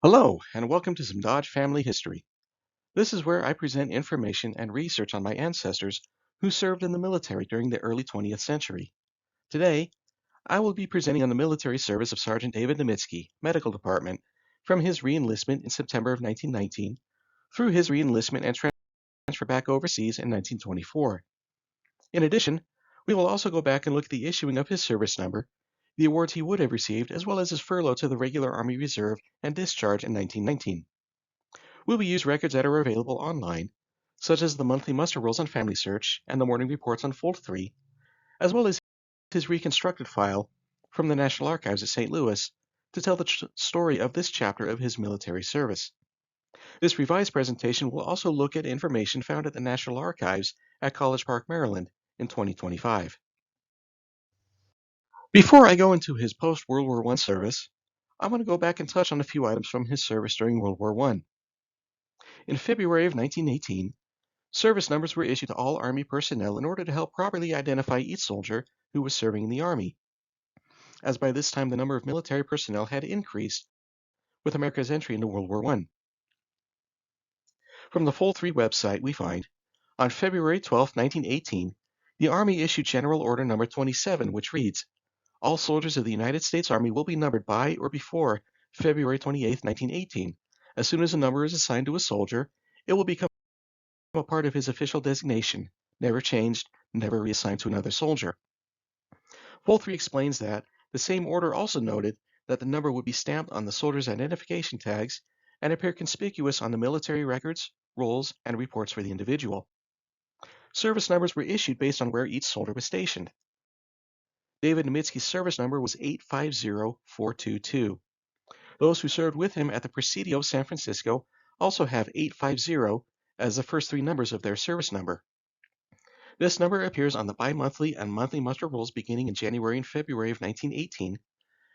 Hello, and welcome to some Dodge family history. This is where I present information and research on my ancestors who served in the military during the early 20th century. Today, I will be presenting on the military service of Sergeant David Nemetzky, Medical Department, from his reenlistment in September of 1919 through his reenlistment and transfer back overseas in 1924. In addition, we will also go back and look at the issuing of his service number, the awards he would have received, as well as his furlough to the regular Army Reserve and discharge in 1919. We will use records that are available online, such as the monthly muster rolls on Family Search and the morning reports on Fold 3, as well as his reconstructed file from the National Archives at St. Louis to tell the story of this chapter of his military service. This revised presentation will also look at information found at the National Archives at College Park, Maryland in 2025. Before I go into his post-World War I service, I want to go back and touch on a few items from his service during World War I. In February of 1918, service numbers were issued to all Army personnel in order to help properly identify each soldier who was serving in the Army, as by this time the number of military personnel had increased with America's entry into World War I. From the Fold 3 website, we find, on February 12, 1918, the Army issued General Order Number 27, which reads, "All soldiers of the United States Army will be numbered by or before February 28, 1918. As soon as a number is assigned to a soldier, it will become a part of his official designation, never changed, never reassigned to another soldier." Fold 3 explains that the same order also noted that the number would be stamped on the soldier's identification tags and appear conspicuous on the military records, rolls, and reports for the individual. Service numbers were issued based on where each soldier was stationed. David Nemetzky's service number was 850422. Those who served with him at the Presidio of San Francisco also have 850 as the first three numbers of their service number. This number appears on the bi-monthly and monthly muster rolls beginning in January and February of 1918,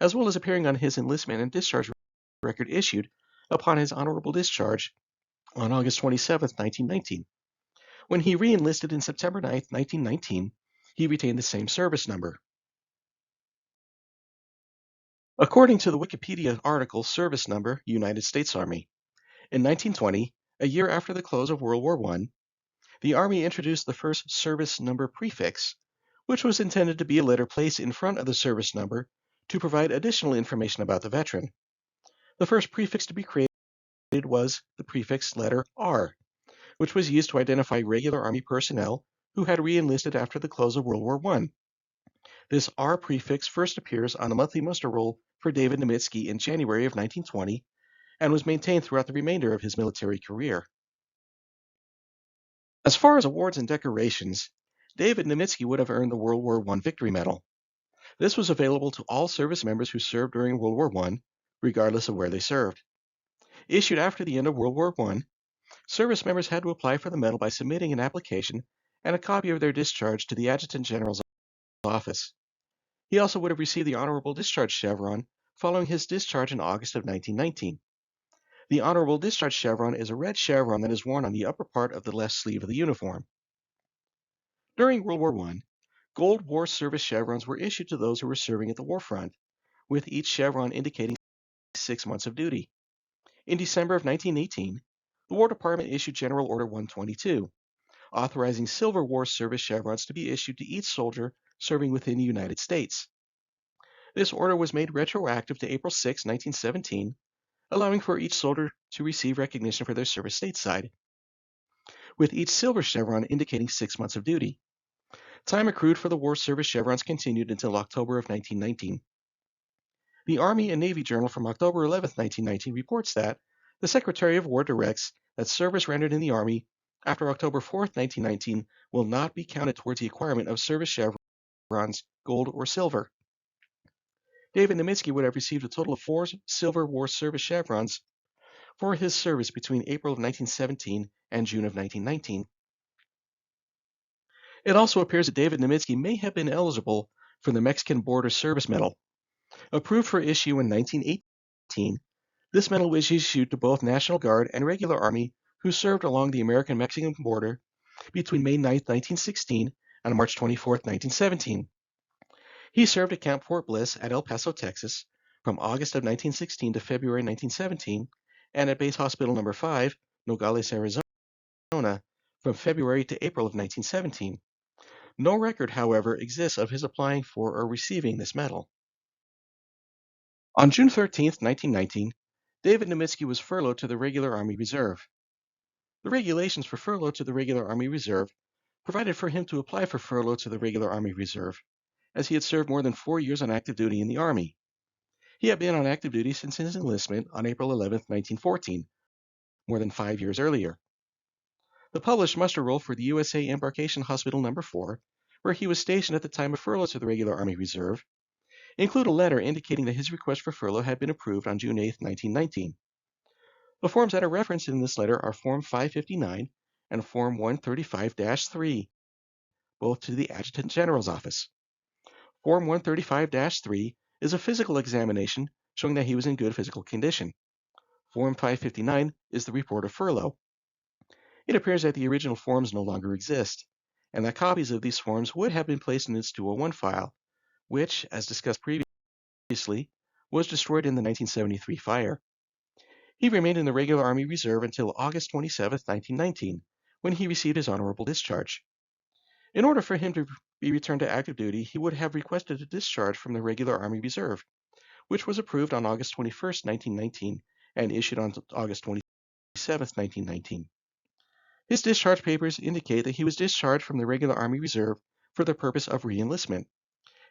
as well as appearing on his enlistment and discharge record issued upon his honorable discharge on August 27, 1919. When he re-enlisted in September 9, 1919, he retained the same service number. According to the Wikipedia article Service Number, United States Army, in 1920, a year after the close of World War I, the Army introduced the first service number prefix, which was intended to be a letter placed in front of the service number to provide additional information about the veteran. The first prefix to be created was the prefix letter R, which was used to identify regular Army personnel who had re-enlisted after the close of World War I. This R prefix first appears on a monthly muster roll for David Nemetzky in January of 1920 and was maintained throughout the remainder of his military career. As far as awards and decorations, David Nemetzky would have earned the World War I Victory Medal. This was available to all service members who served during World War I, regardless of where they served. Issued after the end of World War I, service members had to apply for the medal by submitting an application and a copy of their discharge to the Adjutant General's office. He also would have received the Honorable Discharge Chevron following his discharge in August of 1919. The Honorable Discharge Chevron is a red chevron that is worn on the upper part of the left sleeve of the uniform. During World War I, gold war service chevrons were issued to those who were serving at the war front, with each chevron indicating 6 months of duty. In December of 1918, the War Department issued General Order 122, authorizing silver war service chevrons to be issued to each soldier serving within the United States. This order was made retroactive to April 6, 1917, allowing for each soldier to receive recognition for their service stateside, with each silver chevron indicating 6 months of duty. Time accrued for the war service chevrons continued until October of 1919. The Army and Navy Journal from October 11, 1919 reports that the Secretary of War directs that service rendered in the Army after October 4, 1919 will not be counted towards the acquirement of service chevrons, gold or silver. David Nemetzky would have received a total of 4 silver war service chevrons for his service between April of 1917 and June of 1919. It also appears that David Nemetzky may have been eligible for the Mexican Border Service Medal. Approved for issue in 1918, this medal was issued to both National Guard and regular Army who served along the American-Mexican border between May 9, 1916 and March 24, 1917. He served at Camp Fort Bliss at El Paso, Texas, from August of 1916 to February 1917, and at Base Hospital Number 5, Nogales, Arizona, from February to April of 1917. No record, however, exists of his applying for or receiving this medal. On June 13, 1919, David Nemetzky was furloughed to the Regular Army Reserve. The regulations for furlough to the Regular Army Reserve provided for him to apply for furlough to the Regular Army Reserve, as he had served more than 4 years on active duty in the Army. He had been on active duty since his enlistment on April 11, 1914, more than 5 years earlier. The published muster roll for the USA Embarkation Hospital No. 4, where he was stationed at the time of furlough to the Regular Army Reserve, include a letter indicating that his request for furlough had been approved on June 8, 1919. The forms that are referenced in this letter are Form 559 and Form 135-3, both to the Adjutant General's office. Form 135-3 is a physical examination showing that he was in good physical condition. Form 559 is the report of furlough. It appears that the original forms no longer exist, and that copies of these forms would have been placed in its 201 file, which, as discussed previously, was destroyed in the 1973 fire. He remained in the Regular Army Reserve until August 27, 1919, when he received his honorable discharge. In order for him to be returned to active duty, he would have requested a discharge from the Regular Army Reserve, which was approved on August 21, 1919, and issued on August 27, 1919. His discharge papers indicate that he was discharged from the Regular Army Reserve for the purpose of reenlistment.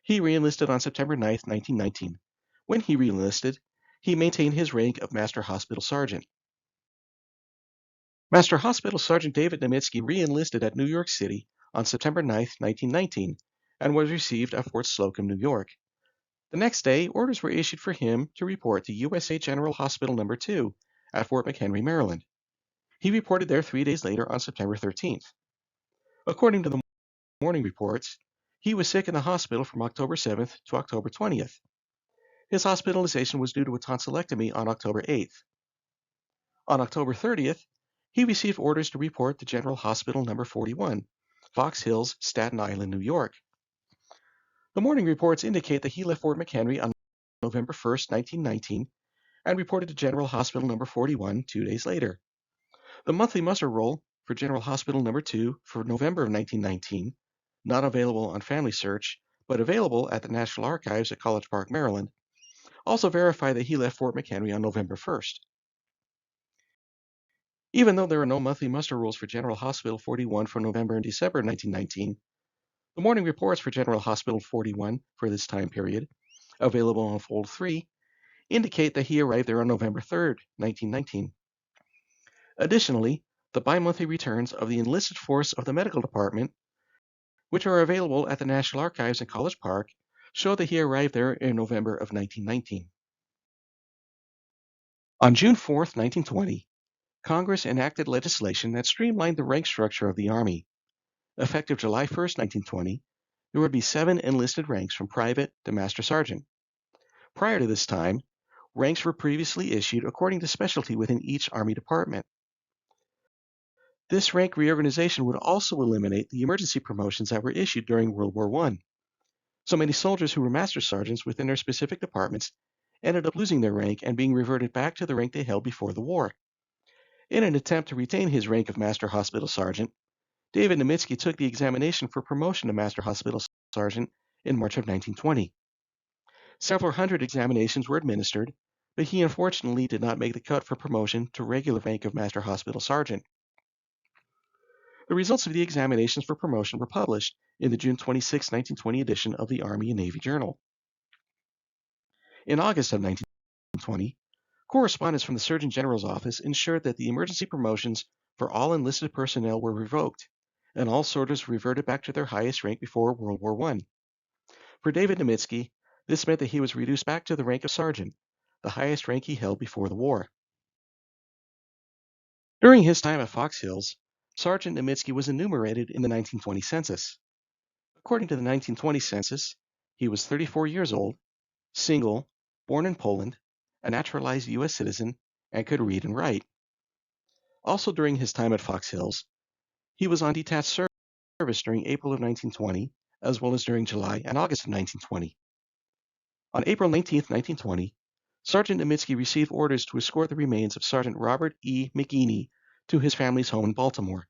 He reenlisted on September 9, 1919. When he reenlisted, he maintained his rank of Master Hospital Sergeant. Master Hospital Sergeant David Nemetzky reenlisted at New York City on September 9, 1919, and was received at Fort Slocum, New York. The next day, orders were issued for him to report to USA General Hospital No. 2 at Fort McHenry, Maryland. He reported there 3 days later on September 13th. According to the morning reports, he was sick in the hospital from October 7th to October 20th. His hospitalization was due to a tonsillectomy on October 8th. On October 30th, he received orders to report to General Hospital No. 41, Fox Hills, Staten Island, New York. The morning reports indicate that he left Fort McHenry on November 1st, 1919, and reported to General Hospital No. 41 2 days later. The monthly muster roll for General Hospital No. 2 for November of 1919, not available on Family Search, but available at the National Archives at College Park, Maryland, also verify that he left Fort McHenry on November 1st. Even though there are no monthly muster rolls for General Hospital 41 for November and December 1919, the morning reports for General Hospital 41 for this time period, available on Fold 3, indicate that he arrived there on November 3rd, 1919. Additionally, the bi-monthly returns of the enlisted force of the medical department, which are available at the National Archives in College Park, show that he arrived there in November of 1919. On June 4, 1920, Congress enacted legislation that streamlined the rank structure of the Army. Effective July 1, 1920, there would be 7 enlisted ranks from private to master sergeant. Prior to this time, ranks were previously issued according to specialty within each Army department. This rank reorganization would also eliminate the emergency promotions that were issued during World War I. So many soldiers who were master sergeants within their specific departments ended up losing their rank and being reverted back to the rank they held before the war. In an attempt to retain his rank of Master Hospital Sergeant, David Nemetzky took the examination for promotion to Master Hospital Sergeant in March of 1920. Several hundred examinations were administered, but he unfortunately did not make the cut for promotion to regular rank of Master Hospital Sergeant. The results of the examinations for promotion were published in the June 26, 1920 edition of the Army and Navy Journal. In August of 1920, correspondence from the Surgeon General's office ensured that the emergency promotions for all enlisted personnel were revoked, and all soldiers reverted back to their highest rank before World War I. For David Nemetzky, this meant that he was reduced back to the rank of sergeant, the highest rank he held before the war. During his time at Fox Hills, Sergeant Nemetzky was enumerated in the 1920 census. According to the 1920 census, he was 34 years old, single, born in Poland, a naturalized U.S. citizen, and could read and write. Also during his time at Fox Hills, he was on detached service during April of 1920, as well as during July and August of 1920. On April 19, 1920, Sergeant Nemetzky received orders to escort the remains of Sergeant Robert E. McGeeney to his family's home in Baltimore.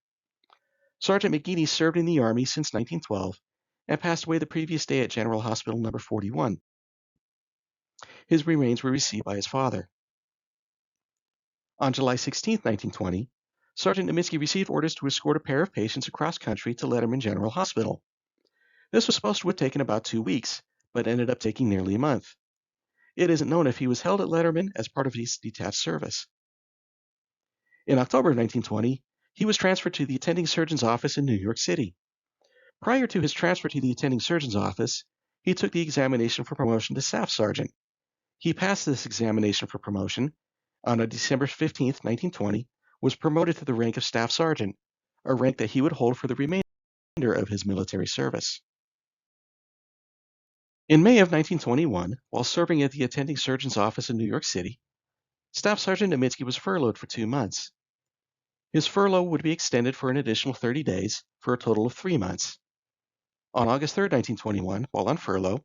Sergeant McGeeney served in the Army since 1912 and passed away the previous day at General Hospital No. 41. His remains were received by his father. On July 16, 1920, Sergeant Nemetzky received orders to escort a pair of patients across country to Letterman General Hospital. This was supposed to have taken about 2 weeks, but ended up taking nearly a month. It isn't known if he was held at Letterman as part of his detached service. In October 1920, he was transferred to the attending surgeon's office in New York City. Prior to his transfer to the attending surgeon's office, he took the examination for promotion to staff sergeant. He passed this examination for promotion on December 15, 1920, was promoted to the rank of Staff Sergeant, a rank that he would hold for the remainder of his military service. In May of 1921, while serving at the attending surgeon's office in New York City, Staff Sergeant Nemetzky was furloughed for 2 months. His furlough would be extended for an additional 30 days, for a total of 3 months. On August 3, 1921, while on furlough,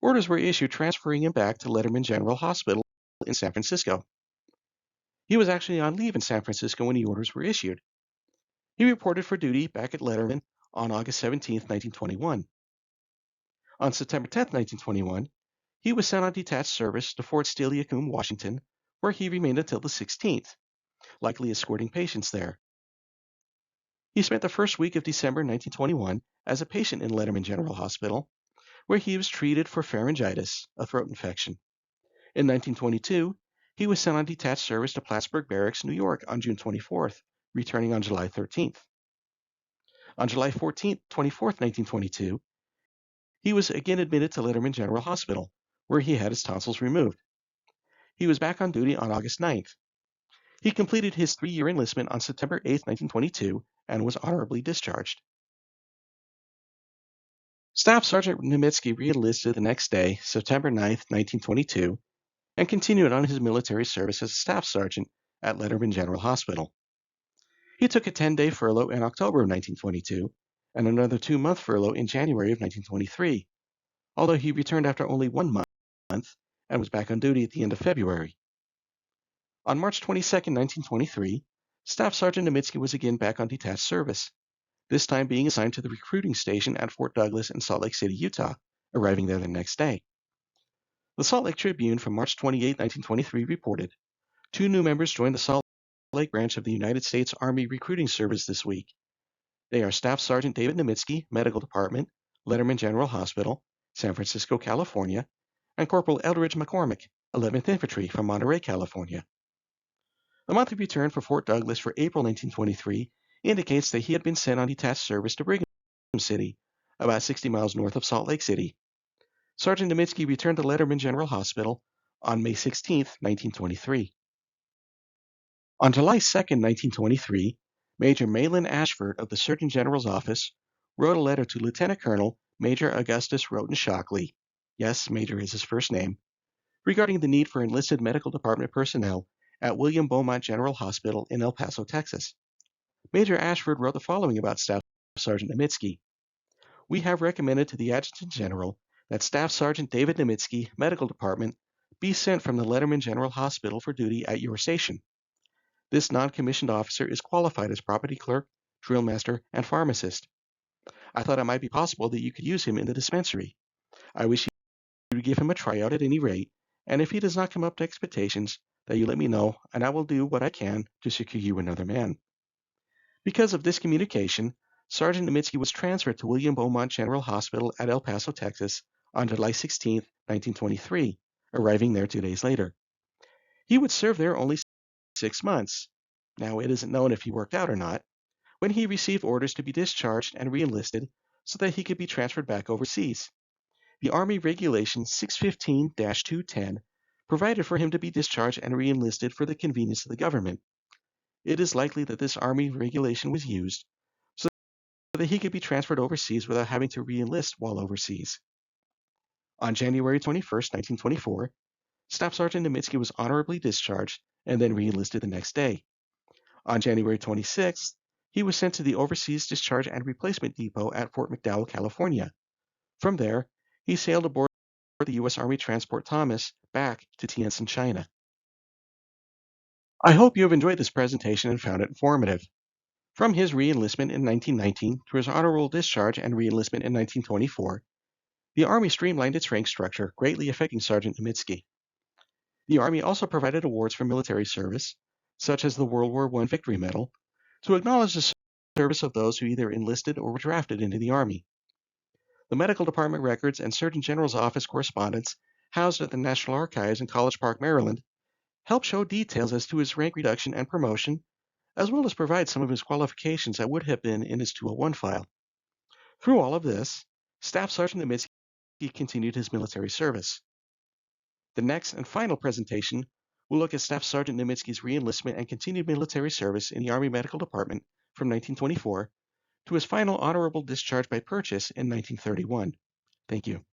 orders were issued transferring him back to Letterman General Hospital in San Francisco. He was actually on leave in San Francisco when the orders were issued. He reported for duty back at Letterman on August 17, 1921. On September 10, 1921, he was sent on detached service to Fort Steilacoom, Washington, where he remained until the 16th, likely escorting patients there. He spent the first week of December 1921 as a patient in Letterman General Hospital, where he was treated for pharyngitis, a throat infection. In 1922, he was sent on detached service to Plattsburgh Barracks, New York on June 24th, returning on July 13th. On July 24th, 1922, he was again admitted to Letterman General Hospital, where he had his tonsils removed. He was back on duty on August 9th. He completed his 3-year enlistment on September 8, 1922, and was honorably discharged. Staff Sergeant Nemetzky re-enlisted the next day, September 9, 1922, and continued on his military service as a staff sergeant at Letterman General Hospital. He took a 10-day furlough in October of 1922 and another 2-month furlough in January of 1923, although he returned after only 1 month and was back on duty at the end of February. On March 22, 1923, Staff Sergeant Nemetzky was again back on detached service, this time being assigned to the recruiting station at Fort Douglas in Salt Lake City, Utah, arriving there the next day. The Salt Lake Tribune from March 28, 1923 reported, 2 new members joined the Salt Lake branch of the United States Army Recruiting Service this week. They are Staff Sergeant David Nemetzky, Medical Department, Letterman General Hospital, San Francisco, California, and Corporal Eldridge McCormick, 11th Infantry from Monterey, California. The monthly return for Fort Douglas for April 1923 indicates that he had been sent on detached service to Brigham City, about 60 miles north of Salt Lake City. Sergeant Nemetzky returned to Letterman General Hospital on May 16, 1923. On July 2, 1923, Major Malin Ashford of the Surgeon General's office wrote a letter to Lieutenant Colonel Major Augustus Roten Shockley, yes, Major is his first name, regarding the need for enlisted medical department personnel at William Beaumont General Hospital in El Paso, Texas. Major Ashford wrote the following about Staff Sergeant Nemetzky. We have recommended to the Adjutant General that Staff Sergeant David Nemetzky, Medical Department, be sent from the Letterman General Hospital for duty at your station. This non-commissioned officer is qualified as property clerk, drill master, and pharmacist. I thought it might be possible that you could use him in the dispensary. I wish you would give him a tryout at any rate, and if he does not come up to expectations, that you let me know, and I will do what I can to secure you another man. Because of this communication, Sergeant Nemetzky was transferred to William Beaumont General Hospital at El Paso, Texas, on July 16, 1923, arriving there 2 days later. He would serve there only 6 months. Now, it isn't known if he worked out or not, when he received orders to be discharged and re-enlisted so that he could be transferred back overseas. The Army Regulation 615-210 provided for him to be discharged and re-enlisted for the convenience of the government. It is likely that this Army regulation was used so that he could be transferred overseas without having to re-enlist while overseas. On January 21, 1924, Staff Sergeant Nemetzky was honorably discharged and then re-enlisted the next day. On January 26th, he was sent to the Overseas Discharge and Replacement Depot at Fort McDowell, California. From there, he sailed aboard the U.S. Army Transport Thomas back to Tientsin, China. I hope you have enjoyed this presentation and found it informative. From his re-enlistment in 1919 to his honorable discharge and re-enlistment in 1924, the Army streamlined its rank structure, greatly affecting Sergeant Nemetzky. The Army also provided awards for military service, such as the World War I Victory Medal, to acknowledge the service of those who either enlisted or were drafted into the Army. The Medical Department records and Surgeon General's Office correspondence housed at the National Archives in College Park, Maryland, help show details as to his rank reduction and promotion, as well as provide some of his qualifications that would have been in his 201 file. Through all of this, Staff Sergeant Nemetzky continued his military service. The next and final presentation will look at Staff Sergeant Nemetzky's re-enlistment and continued military service in the Army Medical Department from 1924 to his final honorable discharge by purchase in 1931. Thank you.